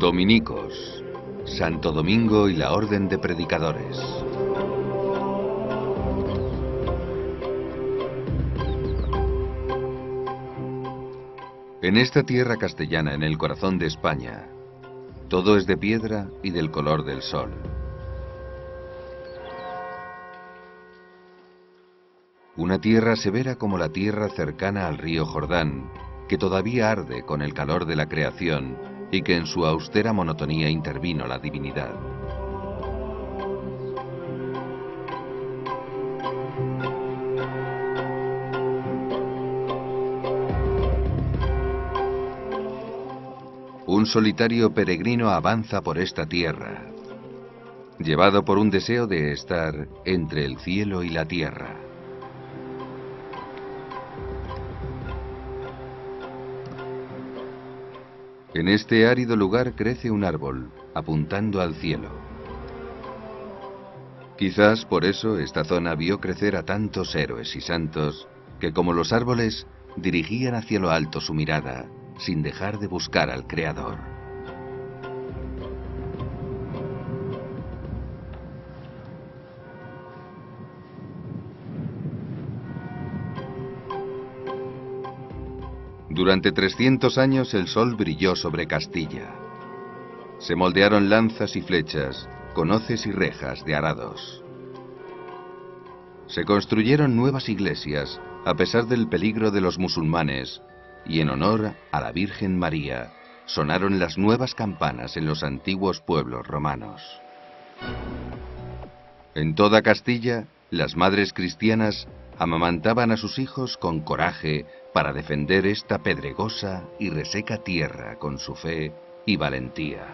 Dominicos, Santo Domingo y la Orden de Predicadores. En esta tierra castellana, en el corazón de España, todo es de piedra y del color del sol. Una tierra severa como la tierra cercana al río Jordán, que todavía arde con el calor de la creación y que en su austera monotonía intervino la divinidad. Un solitario peregrino avanza por esta tierra, llevado por un deseo de estar entre el cielo y la tierra. En este árido lugar crece un árbol, apuntando al cielo. Quizás por eso esta zona vio crecer a tantos héroes y santos que, como los árboles, dirigían hacia lo alto su mirada, sin dejar de buscar al Creador. Durante 300 años el sol brilló sobre Castilla. Se moldearon lanzas y flechas, con hoces y rejas de arados. Se construyeron nuevas iglesias, a pesar del peligro de los musulmanes, y en honor a la Virgen María, sonaron las nuevas campanas en los antiguos pueblos romanos. En toda Castilla, las madres cristianas amamantaban a sus hijos con coraje para defender esta pedregosa y reseca tierra con su fe y valentía.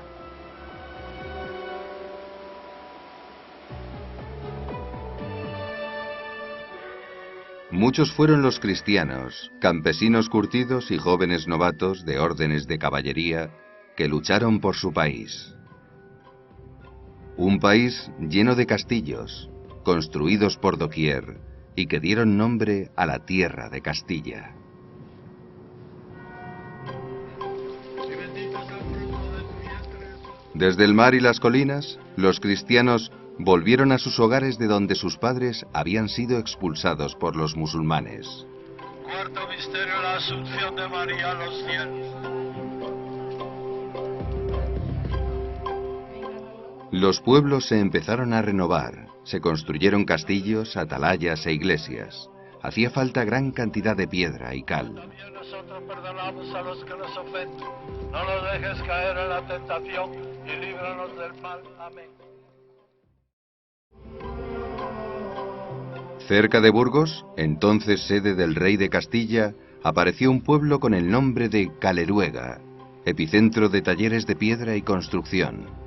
Muchos fueron los cristianos, campesinos curtidos y jóvenes novatos de órdenes de caballería que lucharon por su país. Un país lleno de castillos, construidos por doquier, y que dieron nombre a la tierra de Castilla. Desde el mar y las colinas, los cristianos volvieron a sus hogares de donde sus padres habían sido expulsados por los musulmanes. Cuarto misterio, la asunción de María a los cielos. Los pueblos se empezaron a renovar, se construyeron castillos, atalayas e iglesias. Hacía falta gran cantidad de piedra y cal. También nosotros perdonamos a los que nos ofenden. No nos dejes caer en la tentación y líbranos del mal. Amén. Cerca de Burgos, entonces sede del rey de Castilla, apareció un pueblo con el nombre de Caleruega, epicentro de talleres de piedra y construcción.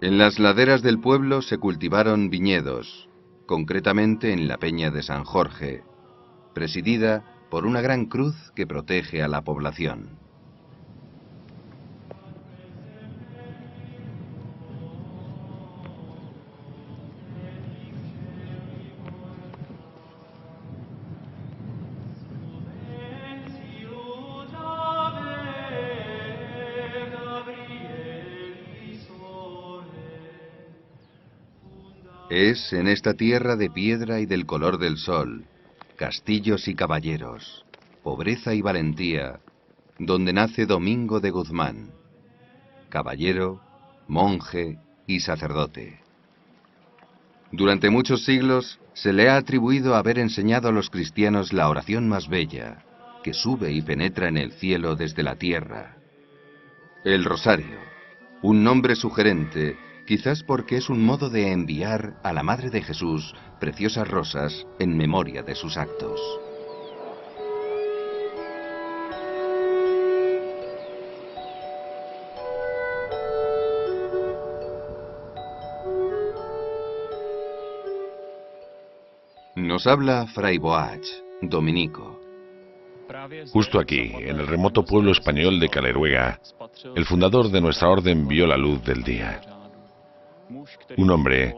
En las laderas del pueblo se cultivaron viñedos, concretamente en la Peña de San Jorge, presidida por una gran cruz que protege a la población. Es en esta tierra de piedra y del color del sol, castillos y caballeros, pobreza y valentía, donde nace Domingo de Guzmán, caballero, monje y sacerdote. Durante muchos siglos se le ha atribuido haber enseñado a los cristianos la oración más bella, que sube y penetra en el cielo desde la tierra. El rosario, un nombre sugerente, quizás porque es un modo de enviar a la Madre de Jesús preciosas rosas en memoria de sus actos. Nos habla Fray Boach, dominico. Justo aquí, en el remoto pueblo español de Caleruega, el fundador de nuestra orden vio la luz del día. Un hombre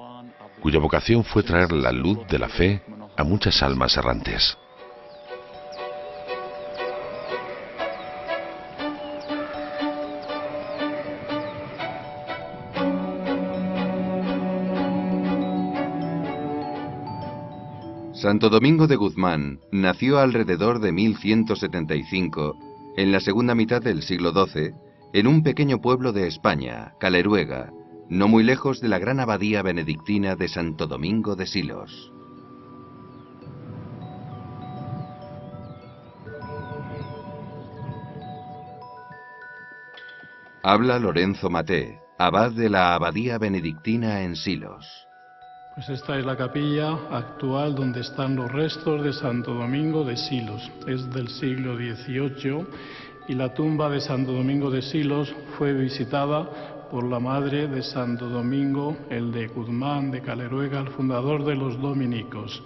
cuya vocación fue traer la luz de la fe a muchas almas errantes. Santo Domingo de Guzmán nació alrededor de 1175, en la segunda mitad del siglo XII, en un pequeño pueblo de España, Caleruega, no muy lejos de la gran abadía benedictina de Santo Domingo de Silos. Habla Lorenzo Maté, abad de la abadía benedictina en Silos. Pues esta es la capilla actual donde están los restos de Santo Domingo de Silos. Es del siglo XVIII y la tumba de Santo Domingo de Silos fue visitada por la madre de Santo Domingo, el de Guzmán de Caleruega, el fundador de los dominicos.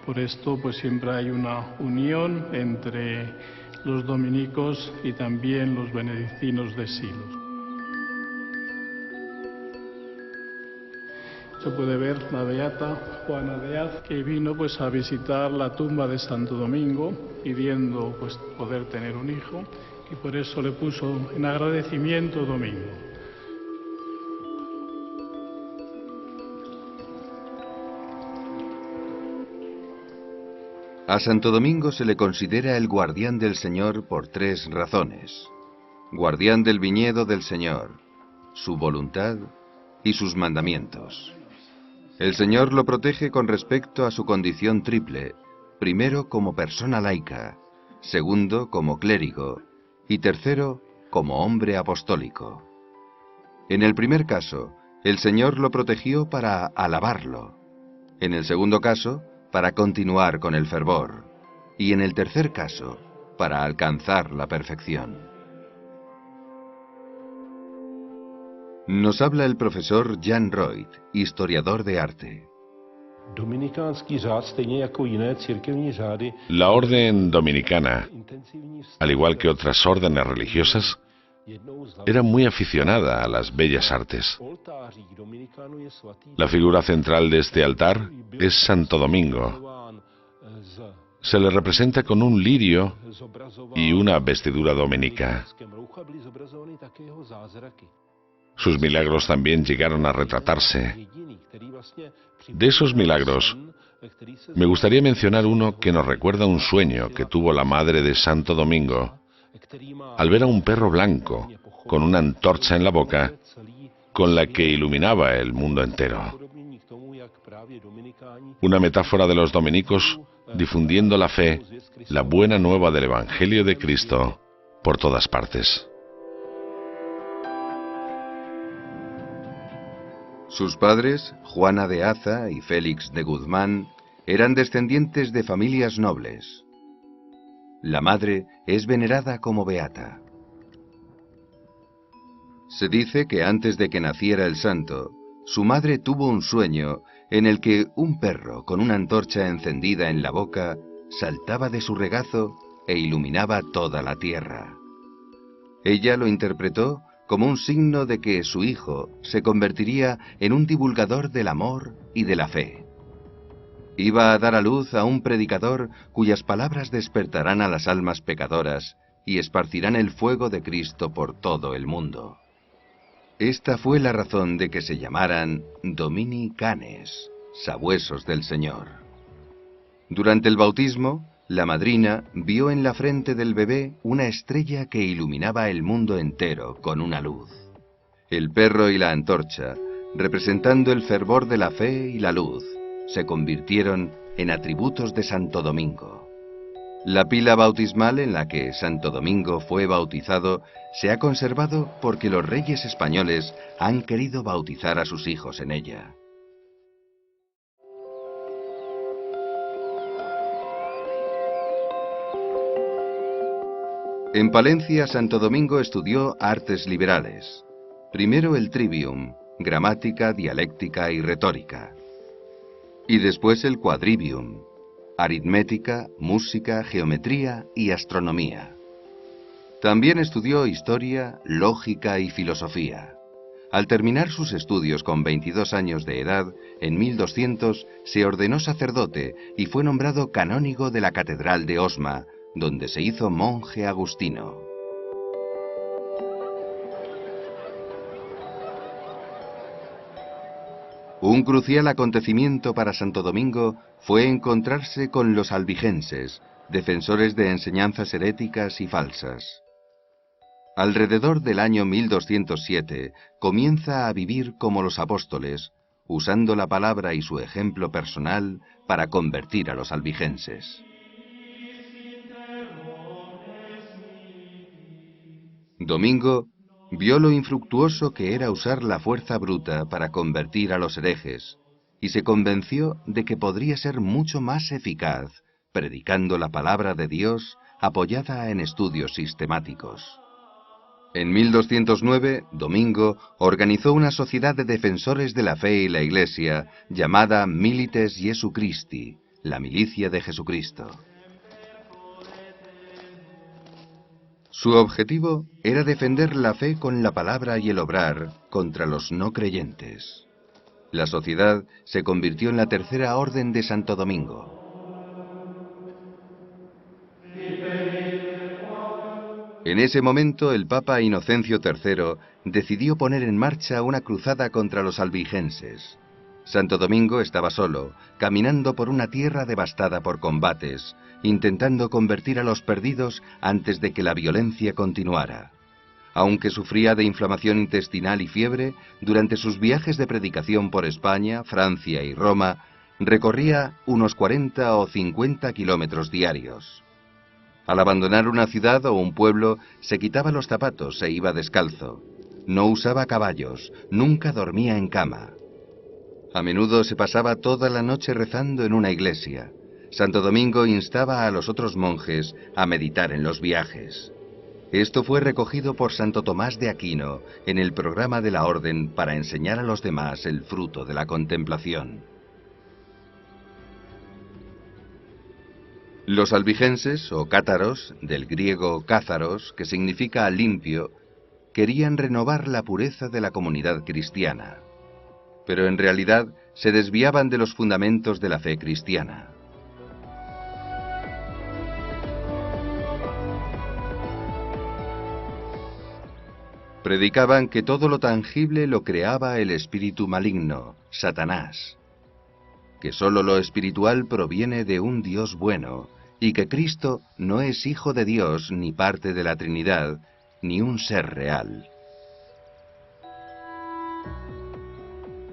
Por esto pues siempre hay una unión entre los dominicos y también los benedictinos de Silos. Se puede ver la beata Juana de Az, que vino pues a visitar la tumba de Santo Domingo pidiendo pues poder tener un hijo, y por eso le puso en agradecimiento Domingo. A Santo Domingo se le considera el guardián del Señor por tres razones: guardián del viñedo del Señor, su voluntad y sus mandamientos. El Señor lo protege con respecto a su condición triple: primero como persona laica, segundo como clérigo y tercero como hombre apostólico. En el primer caso, el Señor lo protegió para alabarlo; en el segundo caso, para continuar con el fervor; y en el tercer caso, para alcanzar la perfección. Nos habla el profesor Jan Reut, historiador de arte. La orden dominicana, al igual que otras órdenes religiosas, era muy aficionada a las bellas artes. La figura central de este altar es Santo Domingo. Se le representa con un lirio y una vestidura dominica. Sus milagros también llegaron a retratarse. De esos milagros, me gustaría mencionar uno que nos recuerda un sueño que tuvo la madre de Santo Domingo al ver a un perro blanco con una antorcha en la boca con la que iluminaba el mundo entero. Una metáfora de los dominicos difundiendo la fe, la buena nueva del Evangelio de Cristo por todas partes. Sus padres, Juana de Aza y Félix de Guzmán, eran descendientes de familias nobles. La madre es venerada como beata. Se dice que antes de que naciera el santo, su madre tuvo un sueño en el que un perro con una antorcha encendida en la boca saltaba de su regazo e iluminaba toda la tierra. Ella lo interpretó como un signo de que su hijo se convertiría en un divulgador del amor y de la fe. Iba a dar a luz a un predicador cuyas palabras despertarán a las almas pecadoras y esparcirán el fuego de Cristo por todo el mundo. Esta fue la razón de que se llamaran Domini Canes, sabuesos del Señor. Durante el bautismo, la madrina vio en la frente del bebé una estrella que iluminaba el mundo entero con una luz. El perro y la antorcha, representando el fervor de la fe y la luz, se convirtieron en atributos de Santo Domingo. La pila bautismal en la que Santo Domingo fue bautizado se ha conservado porque los reyes españoles han querido bautizar a sus hijos en ella. En Palencia, Santo Domingo estudió artes liberales. Primero el trivium, gramática, dialéctica y retórica. Y después el quadrivium, aritmética, música, geometría y astronomía. También estudió historia, lógica y filosofía. Al terminar sus estudios con 22 años de edad, en 1200 se ordenó sacerdote y fue nombrado canónigo de la Catedral de Osma, donde se hizo monje agustino. Un crucial acontecimiento para Santo Domingo fue encontrarse con los albigenses, defensores de enseñanzas heréticas y falsas. Alrededor del año 1207 comienza a vivir como los apóstoles, usando la palabra y su ejemplo personal para convertir a los albigenses. Domingo vio lo infructuoso que era usar la fuerza bruta para convertir a los herejes, y se convenció de que podría ser mucho más eficaz predicando la palabra de Dios apoyada en estudios sistemáticos. En 1209, Domingo organizó una sociedad de defensores de la fe y la Iglesia llamada Milites Jesu Christi, la milicia de Jesucristo. Su objetivo era defender la fe con la palabra y el obrar contra los no creyentes. La sociedad se convirtió en la Tercera Orden de Santo Domingo. En ese momento, el Papa Inocencio III decidió poner en marcha una cruzada contra los albigenses. Santo Domingo estaba solo, caminando por una tierra devastada por combates, intentando convertir a los perdidos antes de que la violencia continuara. Aunque sufría de inflamación intestinal y fiebre, durante sus viajes de predicación por España, Francia y Roma, recorría unos 40 o 50 kilómetros diarios. Al abandonar una ciudad o un pueblo, se quitaba los zapatos e iba descalzo. No usaba caballos, nunca dormía en cama. A menudo se pasaba toda la noche rezando en una iglesia. Santo Domingo instaba a los otros monjes a meditar en los viajes. Esto fue recogido por Santo Tomás de Aquino en el programa de la Orden para enseñar a los demás el fruto de la contemplación. Los albigenses, o cátaros, del griego cázaros, que significa limpio, querían renovar la pureza de la comunidad cristiana. Pero en realidad se desviaban de los fundamentos de la fe cristiana. Predicaban que todo lo tangible lo creaba el espíritu maligno, Satanás, que sólo lo espiritual proviene de un Dios bueno, y que Cristo no es hijo de Dios ni parte de la Trinidad, ni un ser real.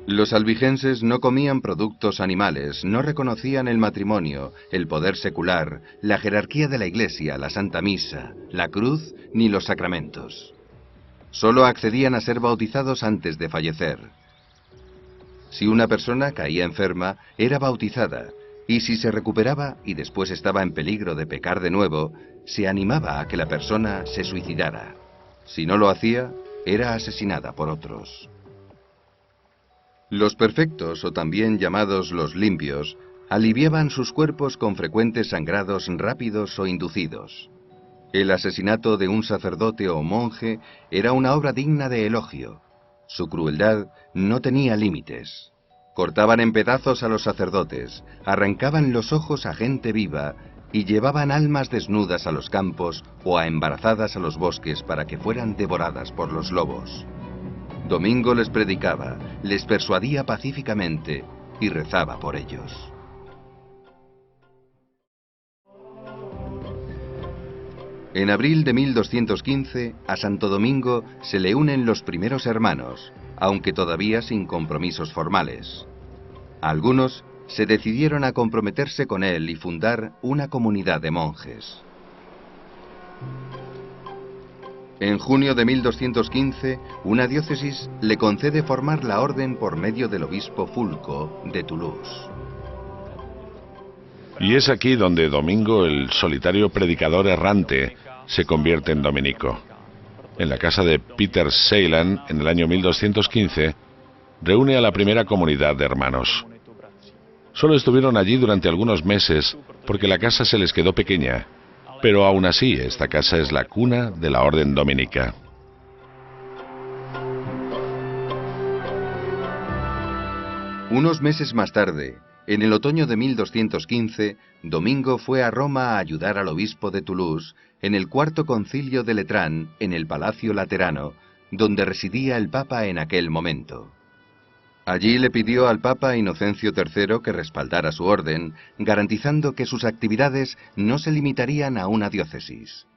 Los albigenses no comían productos animales, no reconocían el matrimonio, el poder secular, la jerarquía de la Iglesia, la Santa Misa, la cruz, ni los sacramentos. Solo accedían a ser bautizados antes de fallecer. Si una persona caía enferma, era bautizada, y si se recuperaba y después estaba en peligro de pecar de nuevo, se animaba a que la persona se suicidara. Si no lo hacía, era asesinada por otros. Los perfectos, o también llamados los limpios, aliviaban sus cuerpos con frecuentes sangrados rápidos o inducidos. El asesinato de un sacerdote o monje era una obra digna de elogio. Su crueldad no tenía límites. Cortaban en pedazos a los sacerdotes, arrancaban los ojos a gente viva y llevaban almas desnudas a los campos o a embarazadas a los bosques para que fueran devoradas por los lobos. Domingo les predicaba, les persuadía pacíficamente y rezaba por ellos. En abril de 1215, a Santo Domingo se le unen los primeros hermanos, aunque todavía sin compromisos formales. Algunos se decidieron a comprometerse con él y fundar una comunidad de monjes. En junio de 1215, una diócesis le concede formar la orden por medio del obispo Fulco de Toulouse. Y es aquí donde Domingo, el solitario predicador errante, se convierte en dominico. En la casa de Peter Celan, en el año 1215, reúne a la primera comunidad de hermanos. Solo estuvieron allí durante algunos meses porque la casa se les quedó pequeña, pero aún así esta casa es la cuna de la orden dominica. Unos meses más tarde, en el otoño de 1215, Domingo fue a Roma a ayudar al obispo de Toulouse en el cuarto concilio de Letrán en el Palacio Laterano, donde residía el Papa en aquel momento. Allí le pidió al Papa Inocencio III que respaldara su orden, garantizando que sus actividades no se limitarían a una diócesis.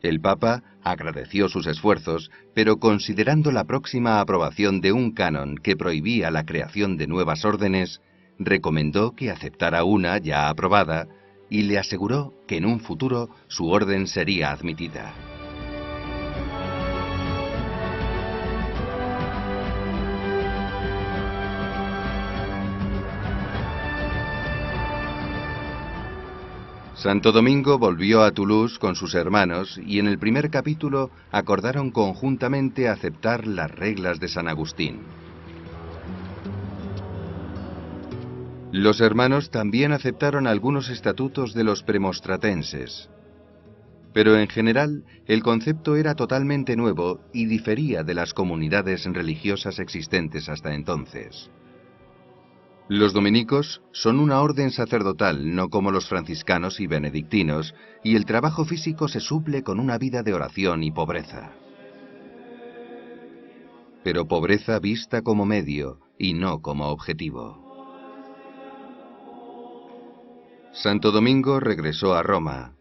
El Papa agradeció sus esfuerzos, pero considerando la próxima aprobación de un canon que prohibía la creación de nuevas órdenes, recomendó que aceptara una ya aprobada y le aseguró que en un futuro su orden sería admitida. Santo Domingo volvió a Toulouse con sus hermanos y en el primer capítulo acordaron conjuntamente aceptar las reglas de San Agustín. Los hermanos también aceptaron algunos estatutos de los premonstratenses. Pero en general el concepto era totalmente nuevo y difería de las comunidades religiosas existentes hasta entonces. Los dominicos son una orden sacerdotal, no como los franciscanos y benedictinos, y el trabajo físico se suple con una vida de oración y pobreza. Pero pobreza vista como medio y no como objetivo. Santo Domingo regresó a Roma.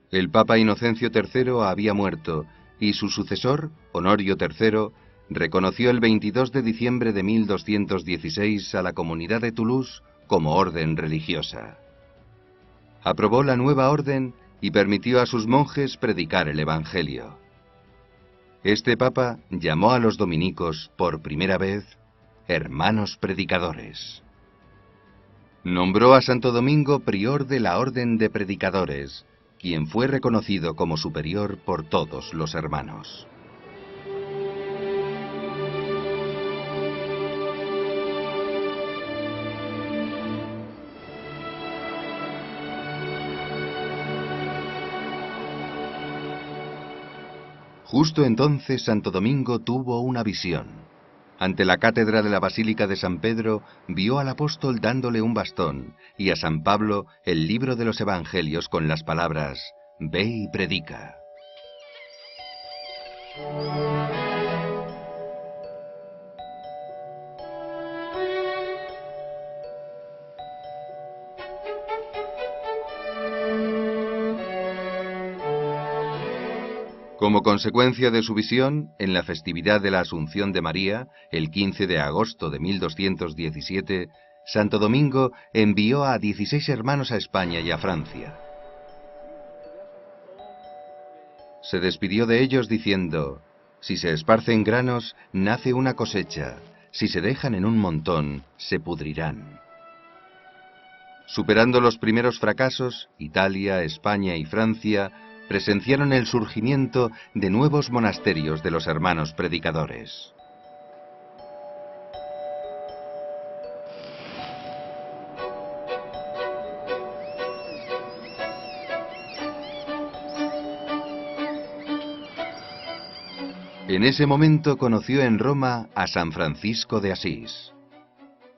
El Papa Inocencio III había muerto y su sucesor, Honorio III, reconoció el 22 de diciembre de 1216 a la comunidad de Toulouse como orden religiosa. Aprobó la nueva orden y permitió a sus monjes predicar el Evangelio. Este Papa llamó a los dominicos por primera vez hermanos predicadores. Nombró a Santo Domingo prior de la Orden de Predicadores, quien fue reconocido como superior por todos los hermanos. Justo entonces Santo Domingo tuvo una visión. Ante la cátedra de la Basílica de San Pedro, vio al apóstol dándole un bastón y a San Pablo el libro de los Evangelios con las palabras: «Ve y predica». Como consecuencia de su visión, en la festividad de la Asunción de María, el 15 de agosto de 1217, Santo Domingo envió a 16 hermanos a España y a Francia. Se despidió de ellos diciendo: «Si se esparcen granos, nace una cosecha; si se dejan en un montón, se pudrirán». Superando los primeros fracasos, Italia, España y Francia presenciaron el surgimiento de nuevos monasterios de los hermanos predicadores. En ese momento conoció en Roma a San Francisco de Asís.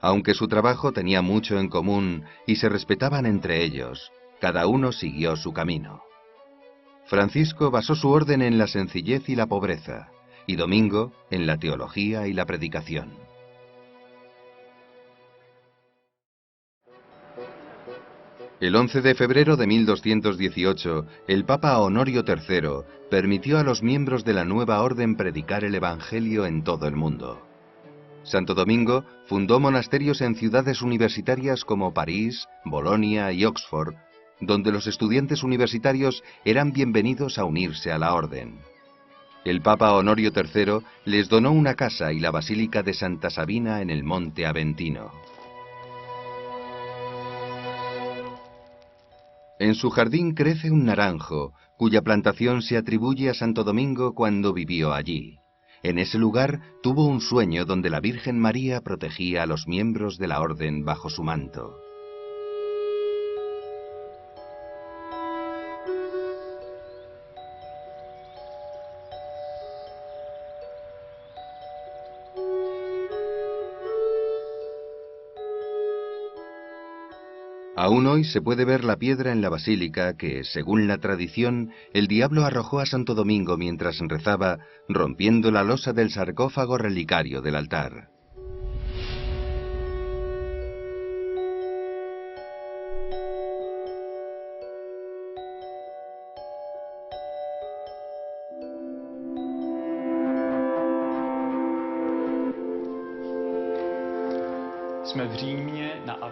Aunque su trabajo tenía mucho en común y se respetaban entre ellos, cada uno siguió su camino. Francisco basó su orden en la sencillez y la pobreza, y Domingo en la teología y la predicación. El 11 de febrero de 1218, el Papa Honorio III permitió a los miembros de la nueva orden predicar el Evangelio en todo el mundo. Santo Domingo fundó monasterios en ciudades universitarias como París, Bolonia y Oxford, donde los estudiantes universitarios eran bienvenidos a unirse a la orden. El Papa Honorio III les donó una casa y la Basílica de Santa Sabina en el Monte Aventino. En su jardín crece un naranjo, cuya plantación se atribuye a Santo Domingo cuando vivió allí. En ese lugar tuvo un sueño donde la Virgen María protegía a los miembros de la orden bajo su manto. Aún hoy se puede ver la piedra en la basílica que, según la tradición, el diablo arrojó a Santo Domingo mientras rezaba, rompiendo la losa del sarcófago relicario del altar.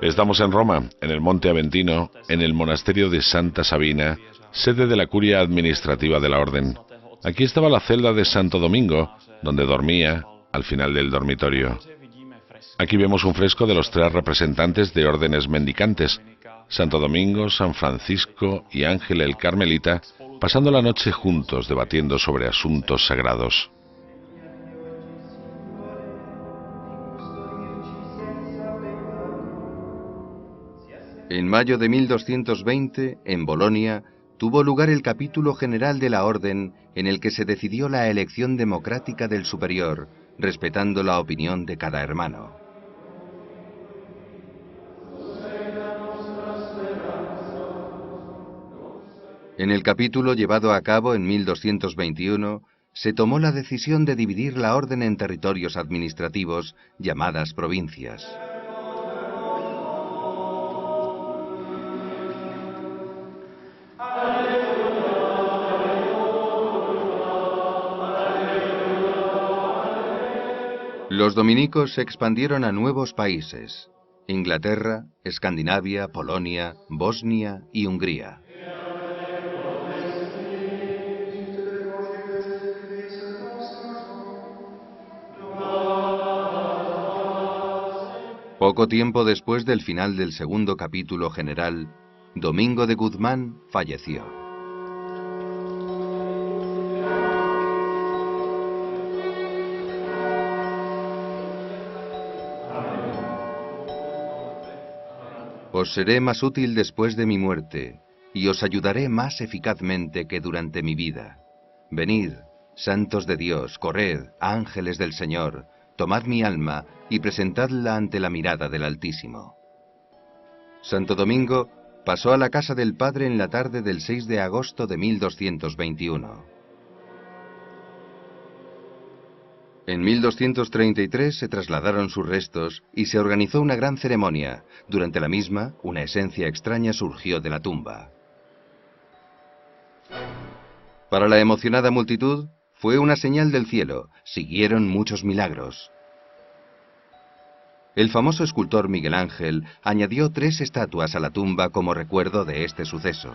Estamos en Roma, en el Monte Aventino, en el monasterio de Santa Sabina, sede de la curia administrativa de la orden. Aquí estaba la celda de Santo Domingo, donde dormía, al final del dormitorio. Aquí vemos un fresco de los 3 representantes de órdenes mendicantes, Santo Domingo, San Francisco y Ángel el Carmelita, pasando la noche juntos debatiendo sobre asuntos sagrados. En mayo de 1220, en Bolonia, tuvo lugar el capítulo general de la orden en el que se decidió la elección democrática del superior, respetando la opinión de cada hermano. En el capítulo llevado a cabo en 1221, se tomó la decisión de dividir la orden en territorios administrativos, llamadas provincias. Los dominicos se expandieron a nuevos países: Inglaterra, Escandinavia, Polonia, Bosnia y Hungría. Poco tiempo después del final del segundo capítulo general, Domingo de Guzmán falleció. Os seré más útil después de mi muerte, y os ayudaré más eficazmente que durante mi vida. Venid, santos de Dios, corred, ángeles del Señor, tomad mi alma y presentadla ante la mirada del Altísimo. Santo Domingo pasó a la casa del Padre en la tarde del 6 de agosto de 1221. En 1233 se trasladaron sus restos y se organizó una gran ceremonia. Durante la misma, una esencia extraña surgió de la tumba. Para la emocionada multitud, fue una señal del cielo. Siguieron muchos milagros. El famoso escultor Miguel Ángel añadió 3 estatuas a la tumba como recuerdo de este suceso.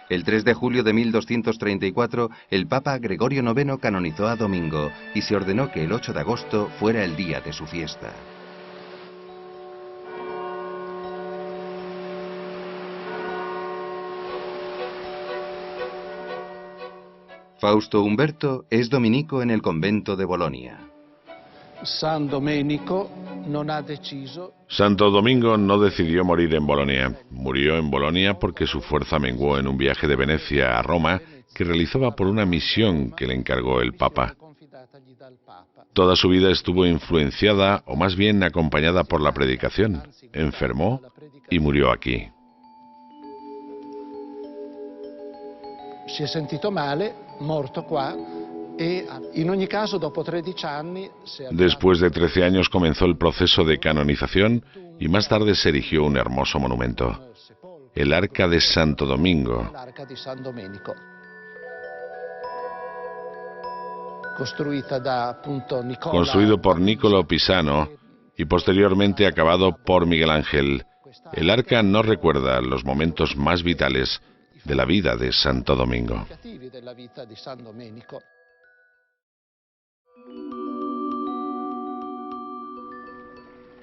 El 3 de julio de 1234, el Papa Gregorio IX canonizó a Domingo y se ordenó que el 8 de agosto fuera el día de su fiesta. Fausto Umberto es dominico en el convento de Bolonia. Santo Domingo no decidió morir en Bolonia. Murió en Bolonia porque su fuerza menguó en un viaje de Venecia a Roma que realizaba por una misión que le encargó el Papa. Toda su vida estuvo influenciada, o más bien acompañada por la predicación. Enfermó y murió aquí. Si è sentito male, morto qua. Después de 13 años comenzó el proceso de canonización y más tarde se erigió un hermoso monumento, el Arca de Santo Domingo. construido por Niccolò Pisano y posteriormente acabado por Miguel Ángel. El arca nos recuerda los momentos más vitales de la vida de Santo Domingo.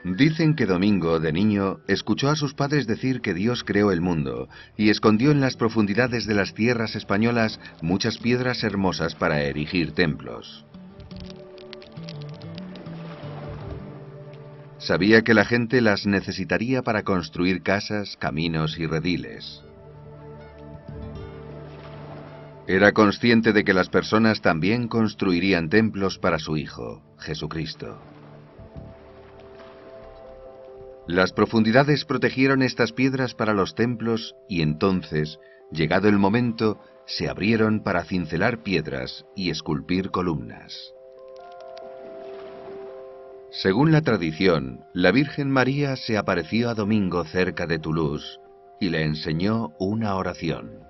Dicen que Domingo, de niño, escuchó a sus padres decir que Dios creó el mundo y escondió en las profundidades de las tierras españolas muchas piedras hermosas para erigir templos. Sabía que la gente las necesitaría para construir casas, caminos y rediles. Era consciente de que las personas también construirían templos para su Hijo, Jesucristo. Las profundidades protegieron estas piedras para los templos y entonces, llegado el momento, se abrieron para cincelar piedras y esculpir columnas. Según la tradición, la Virgen María se apareció a Domingo cerca de Toulouse y le enseñó una oración.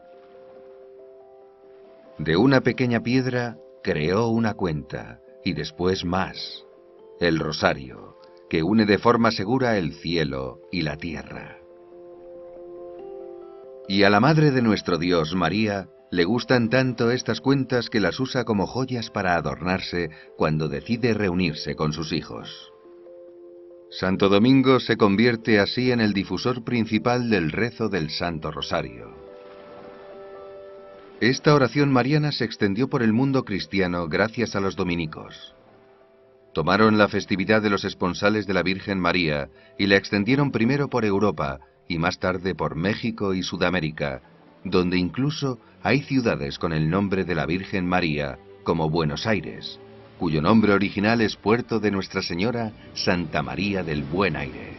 De una pequeña piedra creó una cuenta y después más, el rosario, que une de forma segura el cielo y la tierra. Y a la Madre de nuestro Dios, María, le gustan tanto estas cuentas que las usa como joyas para adornarse cuando decide reunirse con sus hijos. Santo Domingo se convierte así en el difusor principal del rezo del Santo Rosario. Esta oración mariana se extendió por el mundo cristiano gracias a los dominicos. Tomaron la festividad de los esponsales de la Virgen María y la extendieron primero por Europa y más tarde por México y Sudamérica, donde incluso hay ciudades con el nombre de la Virgen María, como Buenos Aires, cuyo nombre original es Puerto de Nuestra Señora Santa María del Buen Aire.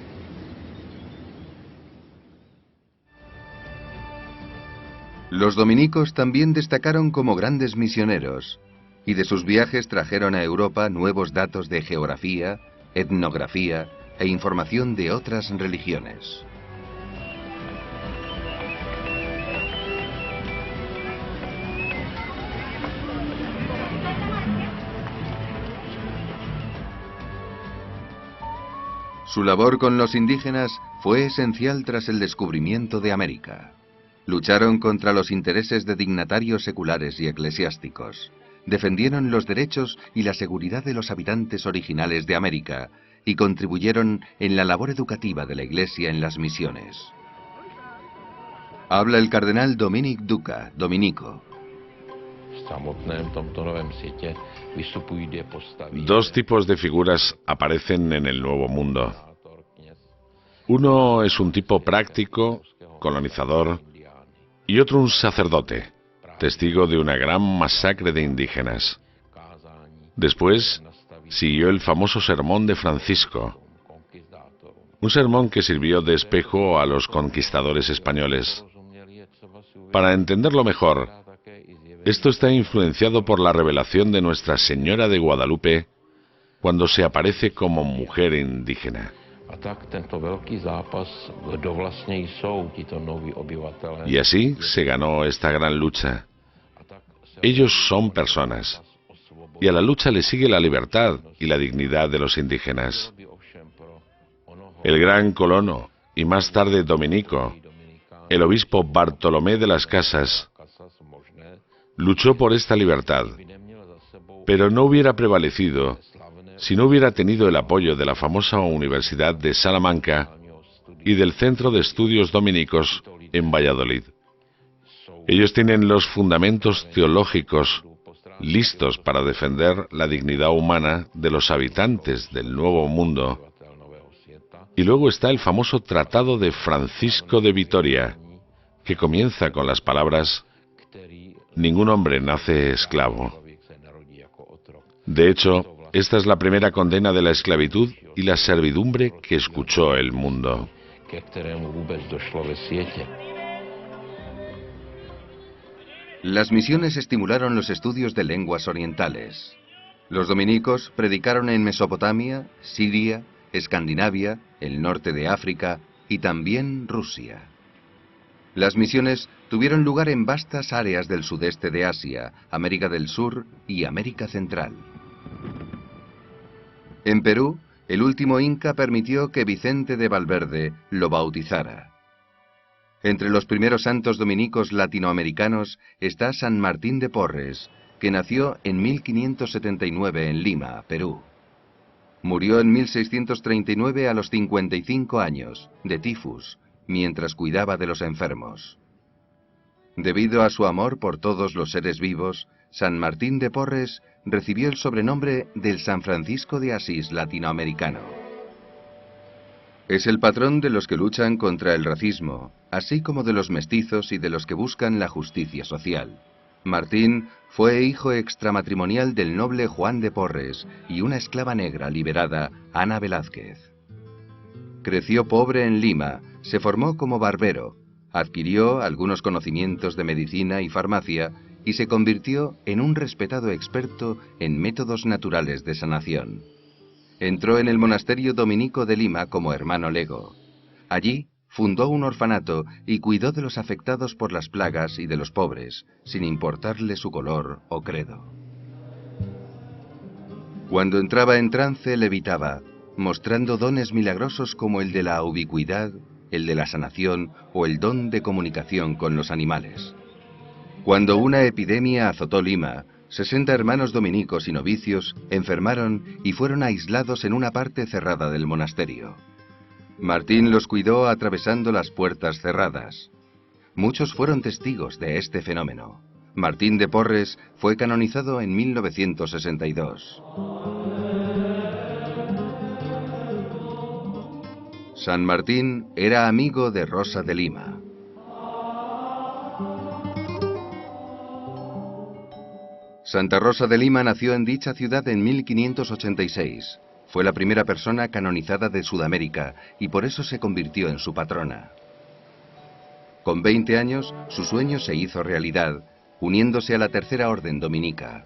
Los dominicos también destacaron como grandes misioneros, y de sus viajes trajeron a Europa nuevos datos de geografía, etnografía e información de otras religiones. Su labor con los indígenas fue esencial tras el descubrimiento de América. Lucharon contra los intereses de dignatarios seculares y eclesiásticos. Defendieron los derechos y la seguridad de los habitantes originales de América y contribuyeron en la labor educativa de la Iglesia en las misiones. Habla el cardenal Dominic Duca, dominico. Dos tipos de figuras aparecen en el Nuevo Mundo. Uno es un tipo práctico, colonizador, y otro un sacerdote, testigo de una gran masacre de indígenas. Después siguió el famoso sermón de Francisco, un sermón que sirvió de espejo a los conquistadores españoles. Para entenderlo mejor, esto está influenciado por la revelación de Nuestra Señora de Guadalupe cuando se aparece como mujer indígena. Y así se ganó esta gran lucha. Ellos son personas, y a la lucha le sigue la libertad y la dignidad de los indígenas. El gran colono, y más tarde dominico, el obispo Bartolomé de las Casas, luchó por esta libertad, pero no hubiera prevalecido si no hubiera tenido el apoyo de la famosa Universidad de Salamanca y del Centro de Estudios Dominicos en Valladolid. Ellos tienen los fundamentos teológicos listos para defender la dignidad humana de los habitantes del Nuevo Mundo. Y luego está el famoso Tratado de Francisco de Vitoria, que comienza con las palabras: ningún hombre nace esclavo. De hecho, esta es la primera condena de la esclavitud y la servidumbre que escuchó el mundo. Las misiones estimularon los estudios de lenguas orientales. Los dominicos predicaron en Mesopotamia, Siria, Escandinavia, el norte de África y también Rusia. Las misiones tuvieron lugar en vastas áreas del sudeste de Asia, América del Sur y América Central. En Perú, el último inca permitió que Vicente de Valverde lo bautizara. Entre los primeros santos dominicos latinoamericanos está San Martín de Porres, que nació en 1579 en Lima, Perú. Murió en 1639 a los 55 años, de tifus, mientras cuidaba de los enfermos. Debido a su amor por todos los seres vivos, San Martín de Porres recibió el sobrenombre del San Francisco de Asís latinoamericano. Es el patrón de los que luchan contra el racismo, así como de los mestizos y de los que buscan la justicia social. Martín fue hijo extramatrimonial del noble Juan de Porres y una esclava negra liberada, Ana Velázquez. Creció pobre en Lima, se formó como barbero, adquirió algunos conocimientos de medicina y farmacia y se convirtió en un respetado experto en métodos naturales de sanación. Entró en el monasterio dominico de Lima como hermano lego. Allí fundó un orfanato y cuidó de los afectados por las plagas y de los pobres, sin importarle su color o credo. Cuando entraba en trance levitaba, mostrando dones milagrosos como el de la ubicuidad, el de la sanación o el don de comunicación con los animales. Cuando una epidemia azotó Lima, 60 hermanos dominicos y novicios enfermaron y fueron aislados en una parte cerrada del monasterio. Martín los cuidó atravesando las puertas cerradas. Muchos fueron testigos de este fenómeno. Martín de Porres fue canonizado en 1962. San Martín era amigo de Rosa de Lima. Santa Rosa de Lima nació en dicha ciudad en 1586. Fue la primera persona canonizada de Sudamérica y por eso se convirtió en su patrona. Con 20 años, su sueño se hizo realidad, uniéndose a la Tercera Orden Dominica.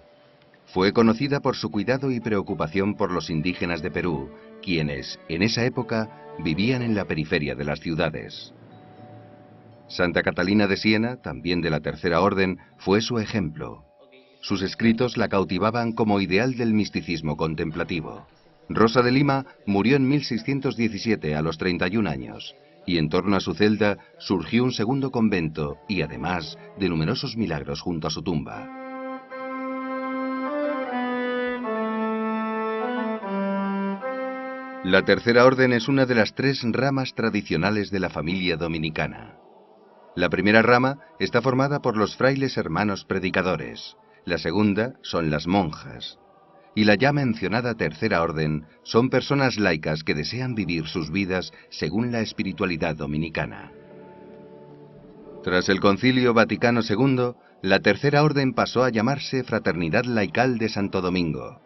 Fue conocida por su cuidado y preocupación por los indígenas de Perú, quienes, en esa época, vivían en la periferia de las ciudades. Santa Catalina de Siena, también de la Tercera Orden, fue su ejemplo. Sus escritos la cautivaban como ideal del misticismo contemplativo. Rosa de Lima murió en 1617 a los 31 años, y en torno a su celda surgió un segundo convento y además de numerosos milagros junto a su tumba. La Tercera Orden es una de las 3 ramas tradicionales de la familia dominicana. La primera rama está formada por los frailes hermanos predicadores. La segunda son las monjas. Y la ya mencionada Tercera Orden son personas laicas que desean vivir sus vidas según la espiritualidad dominicana. Tras el Concilio Vaticano II, la Tercera Orden pasó a llamarse Fraternidad Laical de Santo Domingo.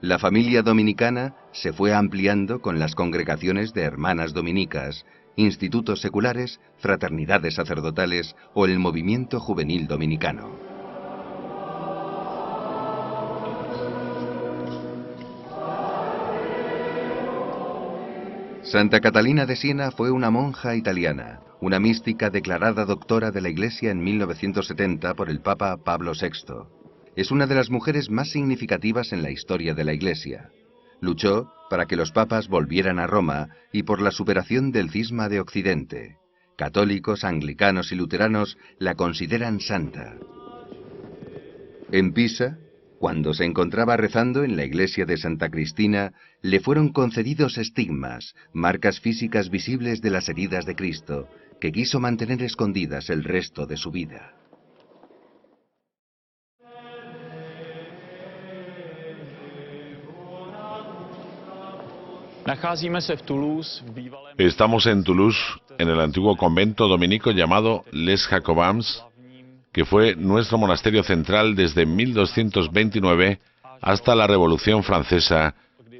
La familia dominicana se fue ampliando con las congregaciones de hermanas dominicas, institutos seculares, fraternidades sacerdotales o el movimiento juvenil dominicano. Santa Catalina de Siena fue una monja italiana, una mística declarada doctora de la Iglesia en 1970 por el Papa Pablo VI. Es una de las mujeres más significativas en la historia de la Iglesia. Luchó para que los papas volvieran a Roma y por la superación del cisma de Occidente. Católicos, anglicanos y luteranos la consideran santa. En Pisa, cuando se encontraba rezando en la iglesia de Santa Cristina, le fueron concedidos estigmas, marcas físicas visibles de las heridas de Cristo, que quiso mantener escondidas el resto de su vida. Estamos en Toulouse, en el antiguo convento dominico llamado Les Jacobins, que fue nuestro monasterio central desde 1229 hasta la Revolución Francesa,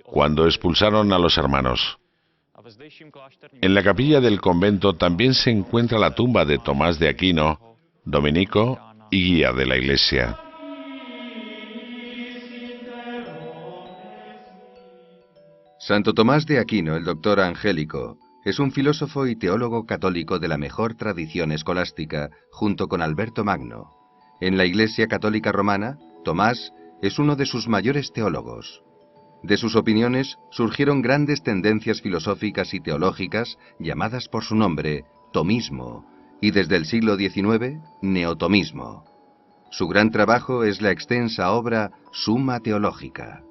cuando expulsaron a los hermanos. En la capilla del convento también se encuentra la tumba de Tomás de Aquino, dominico y guía de la Iglesia. Santo Tomás de Aquino, el doctor angélico, es un filósofo y teólogo católico de la mejor tradición escolástica, junto con Alberto Magno. En la Iglesia Católica Romana, Tomás es uno de sus mayores teólogos. De sus opiniones surgieron grandes tendencias filosóficas y teológicas llamadas por su nombre tomismo, y desde el siglo XIX, neotomismo. Su gran trabajo es la extensa obra Summa Theologica.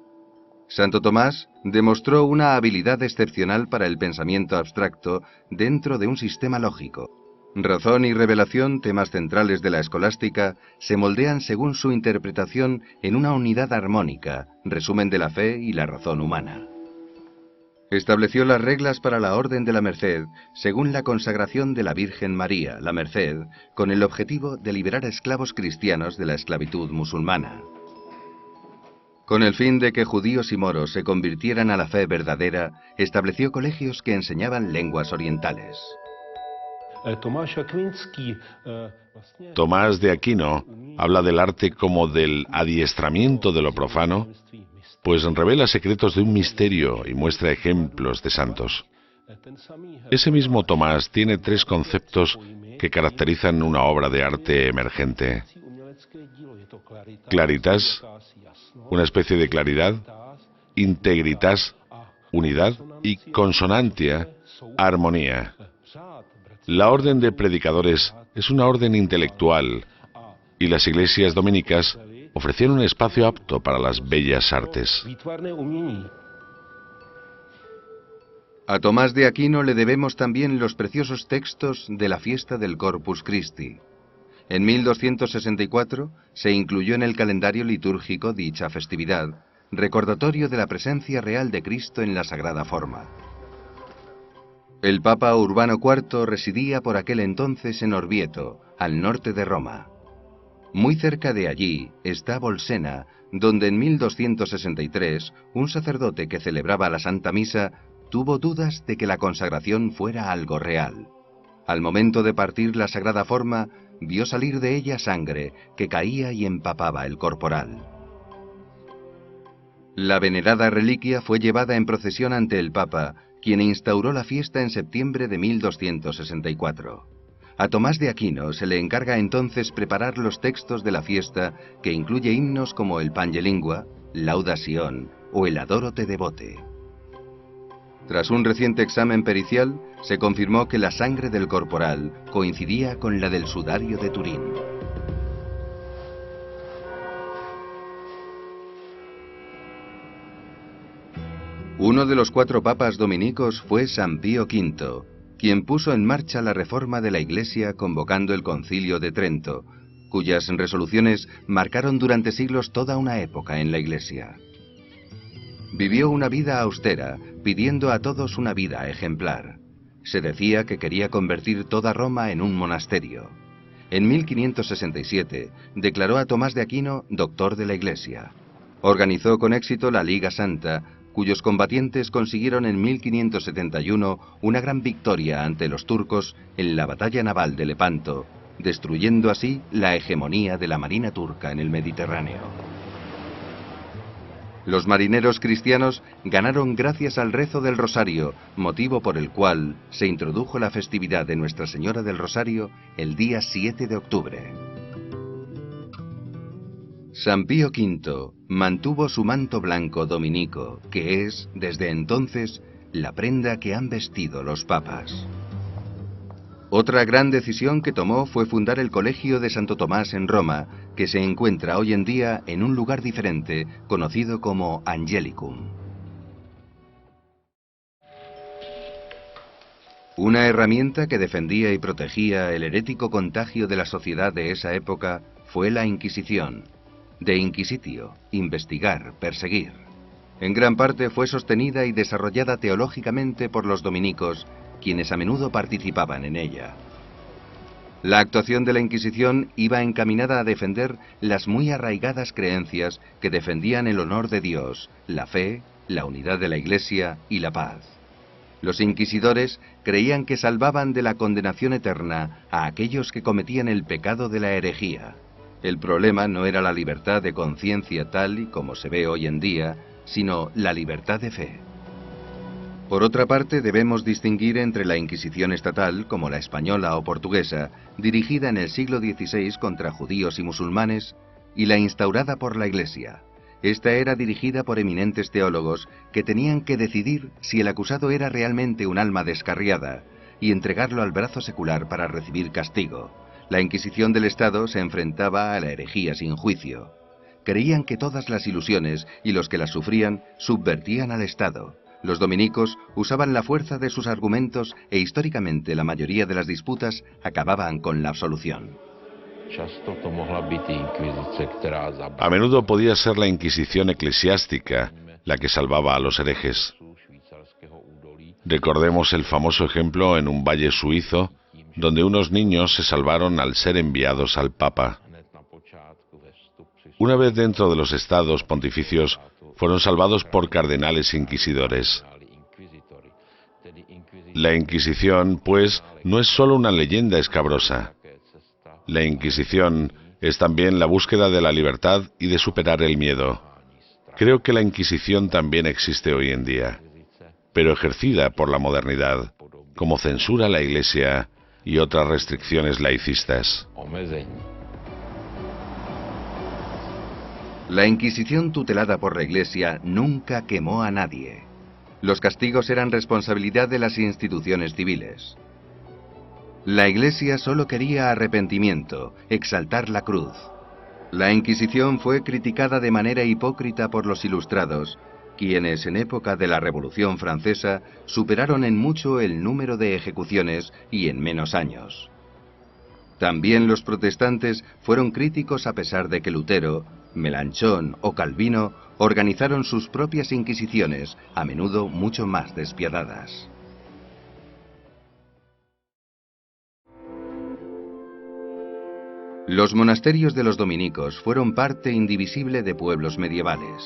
Santo Tomás demostró una habilidad excepcional para el pensamiento abstracto dentro de un sistema lógico. Razón y revelación, temas centrales de la escolástica, se moldean según su interpretación en una unidad armónica, resumen de la fe y la razón humana. Estableció las reglas para la Orden de la Merced, según la consagración de la Virgen María, la Merced, con el objetivo de liberar a esclavos cristianos de la esclavitud musulmana. Con el fin de que judíos y moros se convirtieran a la fe verdadera, estableció colegios que enseñaban lenguas orientales. Tomás de Aquino habla del arte como del adiestramiento de lo profano, pues revela secretos de un misterio y muestra ejemplos de santos. Ese mismo Tomás tiene tres conceptos que caracterizan una obra de arte emergente. Claritas, una especie de claridad; integritas, unidad; y consonantia, armonía. La orden de predicadores es una orden intelectual, y las iglesias dominicas ofrecían un espacio apto para las bellas artes. A Tomás de Aquino le debemos también los preciosos textos de la fiesta del Corpus Christi. En 1264 se incluyó en el calendario litúrgico dicha festividad, recordatorio de la presencia real de Cristo en la sagrada forma. El Papa Urbano IV residía por aquel entonces en Orvieto, al norte de Roma. Muy cerca de allí está Bolsena, donde en 1263 un sacerdote que celebraba la Santa Misa tuvo dudas de que la consagración fuera algo real. Al momento de partir la sagrada forma, vio salir de ella sangre que caía y empapaba el corporal. La venerada reliquia fue llevada en procesión ante el Papa, quien instauró la fiesta en septiembre de 1264. A Tomás de Aquino se le encarga entonces preparar los textos de la fiesta, que incluye himnos como el Pange Lingua, Lauda Sion o el Adoro te devote. Tras un reciente examen pericial, se confirmó que la sangre del corporal coincidía con la del sudario de Turín. Uno de los 4 papas dominicos fue San Pío V, quien puso en marcha la reforma de la Iglesia convocando el Concilio de Trento, cuyas resoluciones marcaron durante siglos toda una época en la Iglesia. Vivió una vida austera, pidiendo a todos una vida ejemplar. Se decía que quería convertir toda Roma en un monasterio. En 1567 declaró a Tomás de Aquino doctor de la Iglesia. Organizó con éxito la Liga Santa, cuyos combatientes consiguieron en 1571 una gran victoria ante los turcos en la batalla naval de Lepanto, destruyendo así la hegemonía de la marina turca en el Mediterráneo. Los marineros cristianos ganaron gracias al rezo del Rosario, motivo por el cual se introdujo la festividad de Nuestra Señora del Rosario el día 7 de octubre. San Pío V mantuvo su manto blanco dominico, que es, desde entonces, la prenda que han vestido los papas. Otra gran decisión que tomó fue fundar el Colegio de Santo Tomás en Roma, que se encuentra hoy en día en un lugar diferente, conocido como Angelicum. Una herramienta que defendía y protegía el herético contagio de la sociedad de esa época fue la Inquisición. De inquisitio, investigar, perseguir. En gran parte fue sostenida y desarrollada teológicamente por los dominicos, quienes a menudo participaban en ella. La actuación de la Inquisición iba encaminada a defender las muy arraigadas creencias que defendían el honor de Dios, la fe, la unidad de la Iglesia y la paz. Los inquisidores creían que salvaban de la condenación eterna a aquellos que cometían el pecado de la herejía. El problema no era la libertad de conciencia tal y como se ve hoy en día, sino la libertad de fe. Por otra parte, debemos distinguir entre la Inquisición estatal, como la española o portuguesa, dirigida en el siglo XVI contra judíos y musulmanes, y la instaurada por la Iglesia. Esta era dirigida por eminentes teólogos que tenían que decidir si el acusado era realmente un alma descarriada y entregarlo al brazo secular para recibir castigo. La Inquisición del Estado se enfrentaba a la herejía sin juicio. Creían que todas las ilusiones y los que las sufrían subvertían al Estado. Los dominicos usaban la fuerza de sus argumentos e históricamente la mayoría de las disputas acababan con la absolución. A menudo podía ser la Inquisición eclesiástica la que salvaba a los herejes. Recordemos el famoso ejemplo en un valle suizo, donde unos niños se salvaron al ser enviados al Papa. Una vez dentro de los estados pontificios, fueron salvados por cardenales inquisidores. La Inquisición, pues, no es solo una leyenda escabrosa. La Inquisición es también la búsqueda de la libertad y de superar el miedo. Creo que la Inquisición también existe hoy en día, pero ejercida por la modernidad, como censura a la Iglesia y otras restricciones laicistas. La Inquisición tutelada por la Iglesia nunca quemó a nadie. Los castigos eran responsabilidad de las instituciones civiles. La Iglesia solo quería arrepentimiento, exaltar la cruz. La Inquisición fue criticada de manera hipócrita por los ilustrados, quienes en época de la Revolución Francesa superaron en mucho el número de ejecuciones y en menos años. También los protestantes fueron críticos a pesar de que Lutero, Melanchón o Calvino organizaron sus propias inquisiciones, a menudo mucho más despiadadas. Los monasterios de los dominicos fueron parte indivisible de pueblos medievales.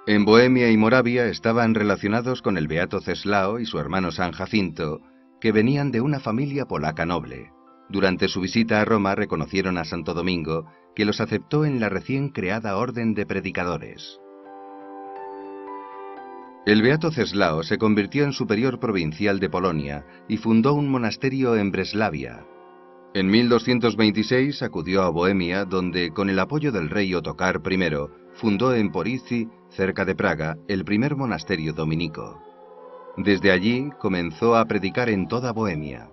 En Bohemia y Moravia estaban relacionados con el beato Ceslao y su hermano San Jacinto, que venían de una familia polaca noble. Durante su visita a Roma reconocieron a Santo Domingo, que los aceptó en la recién creada Orden de Predicadores. El beato Ceslao se convirtió en superior provincial de Polonia y fundó un monasterio en Breslavia. En 1226 acudió a Bohemia, donde, con el apoyo del rey Ottokar I, fundó en Poríci, cerca de Praga, el primer monasterio dominico. Desde allí comenzó a predicar en toda Bohemia.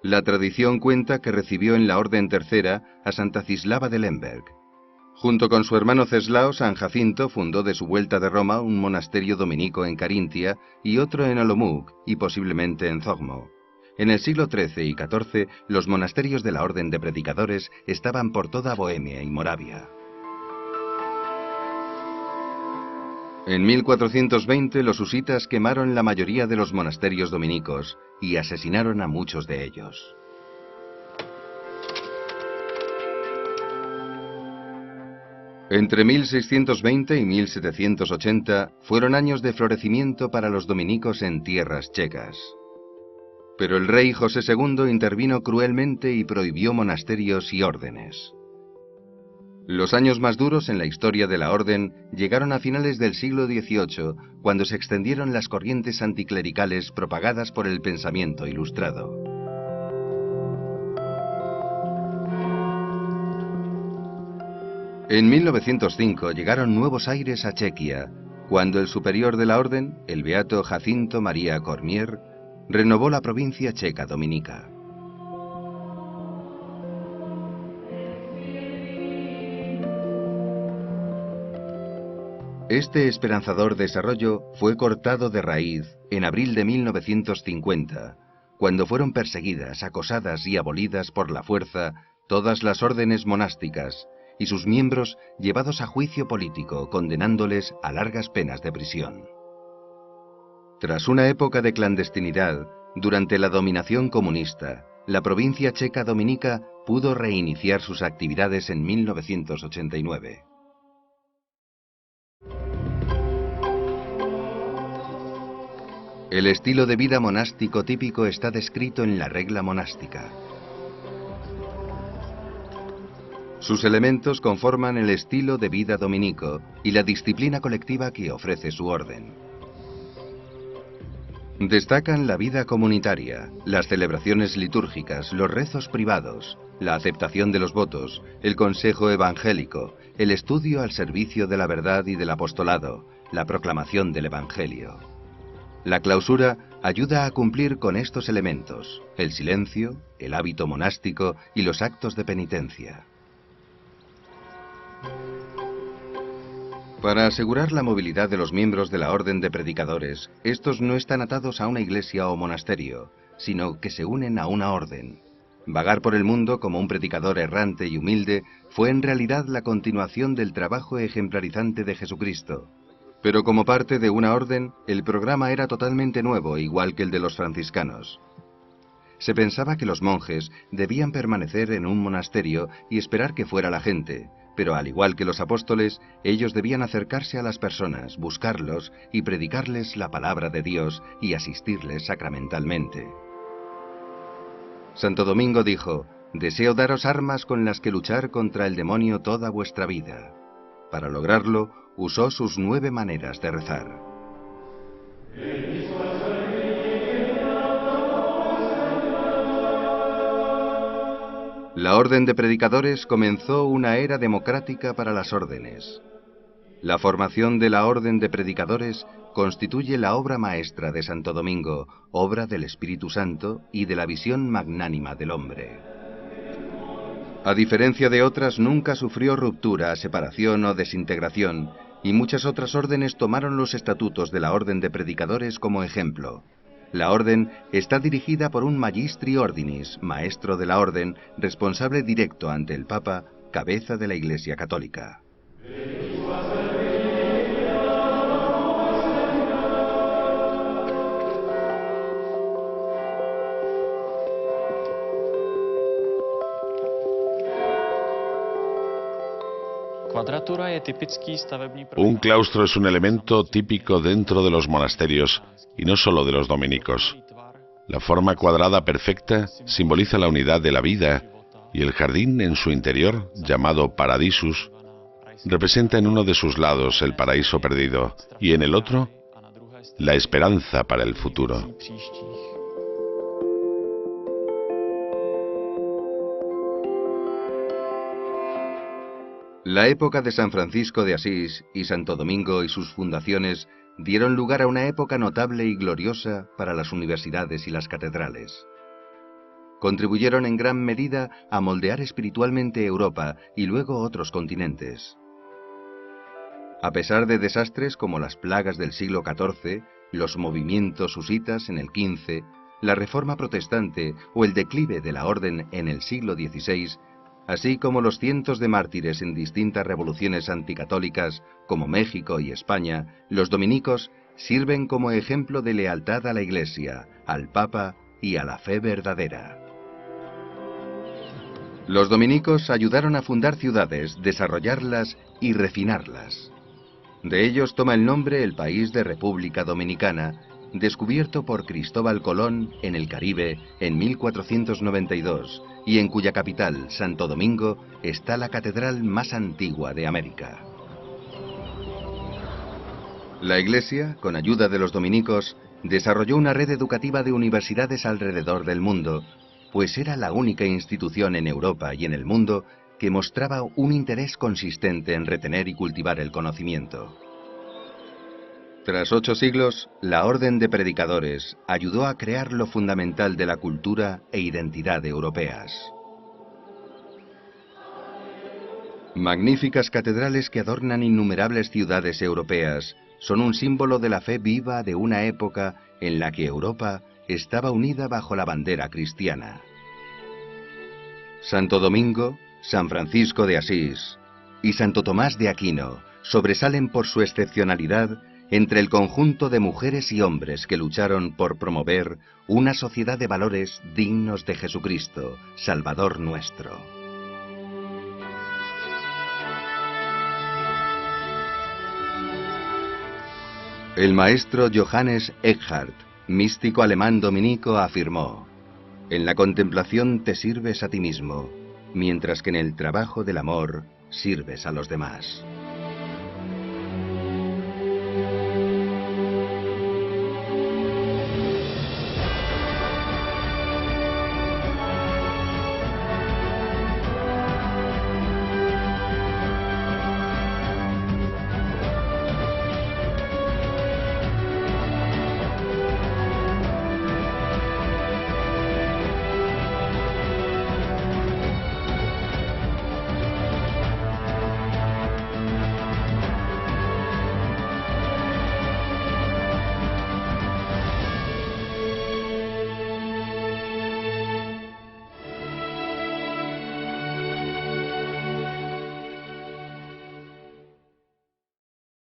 La tradición cuenta que recibió en la Orden Tercera a Santa Cislava de Lemberg. Junto con su hermano Ceslao, San Jacinto fundó de su vuelta de Roma un monasterio dominico en Carintia y otro en Olomouc y posiblemente en Zogmo. En el siglo XIII y XIV, los monasterios de la Orden de Predicadores estaban por toda Bohemia y Moravia. En 1420 los husitas quemaron la mayoría de los monasterios dominicos y asesinaron a muchos de ellos. Entre 1620 y 1780 fueron años de florecimiento para los dominicos en tierras checas. Pero el rey José II intervino cruelmente y prohibió monasterios y órdenes. Los años más duros en la historia de la orden llegaron a finales del siglo XVIII, cuando se extendieron las corrientes anticlericales propagadas por el pensamiento ilustrado. En 1905 llegaron nuevos aires a Chequia, cuando el superior de la orden, el beato Jacinto María Cormier, renovó la provincia checa dominica. Este esperanzador desarrollo fue cortado de raíz en abril de 1950, cuando fueron perseguidas, acosadas y abolidas por la fuerza todas las órdenes monásticas y sus miembros llevados a juicio político, condenándoles a largas penas de prisión. Tras una época de clandestinidad, durante la dominación comunista, la provincia checa dominica pudo reiniciar sus actividades en 1989. El estilo de vida monástico típico está descrito en la regla monástica. Sus elementos conforman el estilo de vida dominico y la disciplina colectiva que ofrece su orden. Destacan la vida comunitaria, las celebraciones litúrgicas, los rezos privados, la aceptación de los votos, el consejo evangélico, el estudio al servicio de la verdad y del apostolado, la proclamación del Evangelio. La clausura ayuda a cumplir con estos elementos: el silencio, el hábito monástico y los actos de penitencia. Para asegurar la movilidad de los miembros de la orden de predicadores, estos no están atados a una iglesia o monasterio, sino que se unen a una orden. Vagar por el mundo como un predicador errante y humilde fue en realidad la continuación del trabajo ejemplarizante de Jesucristo. Pero como parte de una orden, el programa era totalmente nuevo, igual que el de los franciscanos. Se pensaba que los monjes debían permanecer en un monasterio y esperar que fuera la gente, pero al igual que los apóstoles, ellos debían acercarse a las personas, buscarlos y predicarles la palabra de Dios y asistirles sacramentalmente. Santo Domingo dijo: «Deseo daros armas con las que luchar contra el demonio toda vuestra vida». Para lograrlo, usó sus 9 maneras de rezar. La orden de predicadores comenzó una era democrática para las órdenes. La formación de la orden de predicadores constituye la obra maestra de Santo Domingo, obra del Espíritu Santo y de la visión magnánima del hombre. A diferencia de otras, nunca sufrió ruptura, separación o desintegración, y muchas otras órdenes tomaron los estatutos de la orden de predicadores como ejemplo. La orden está dirigida por un magistri ordinis, maestro de la orden, responsable directo ante el Papa, cabeza de la Iglesia Católica. Un claustro es un elemento típico dentro de los monasterios, y no solo de los dominicos. La forma cuadrada perfecta simboliza la unidad de la vida, y el jardín en su interior, llamado Paradisus, representa en uno de sus lados el paraíso perdido, y en el otro, la esperanza para el futuro. La época de San Francisco de Asís y Santo Domingo y sus fundaciones dieron lugar a una época notable y gloriosa para las universidades y las catedrales. Contribuyeron en gran medida a moldear espiritualmente Europa y luego otros continentes. A pesar de desastres como las plagas del siglo XIV, los movimientos husitas en el XV, la Reforma protestante o el declive de la orden en el siglo XVI, así como los cientos de mártires en distintas revoluciones anticatólicas como México y España, los dominicos sirven como ejemplo de lealtad a la Iglesia, al Papa y a la fe verdadera. Los dominicos ayudaron a fundar ciudades, desarrollarlas y refinarlas. De ellos toma el nombre el país de República Dominicana, descubierto por Cristóbal Colón en el Caribe en 1492, y en cuya capital, Santo Domingo, está la catedral más antigua de América. La Iglesia, con ayuda de los dominicos, desarrolló una red educativa de universidades alrededor del mundo, pues era la única institución en Europa y en el mundo que mostraba un interés consistente en retener y cultivar el conocimiento. Tras 8 siglos, la Orden de Predicadores ayudó a crear lo fundamental de la cultura e identidad europeas. Magníficas catedrales que adornan innumerables ciudades europeas son un símbolo de la fe viva de una época en la que Europa estaba unida bajo la bandera cristiana. Santo Domingo, San Francisco de Asís y Santo Tomás de Aquino sobresalen por su excepcionalidad entre el conjunto de mujeres y hombres que lucharon por promover una sociedad de valores dignos de Jesucristo, Salvador nuestro. El maestro Johannes Eckhart, místico alemán dominico, afirmó: «En la contemplación te sirves a ti mismo, mientras que en el trabajo del amor sirves a los demás».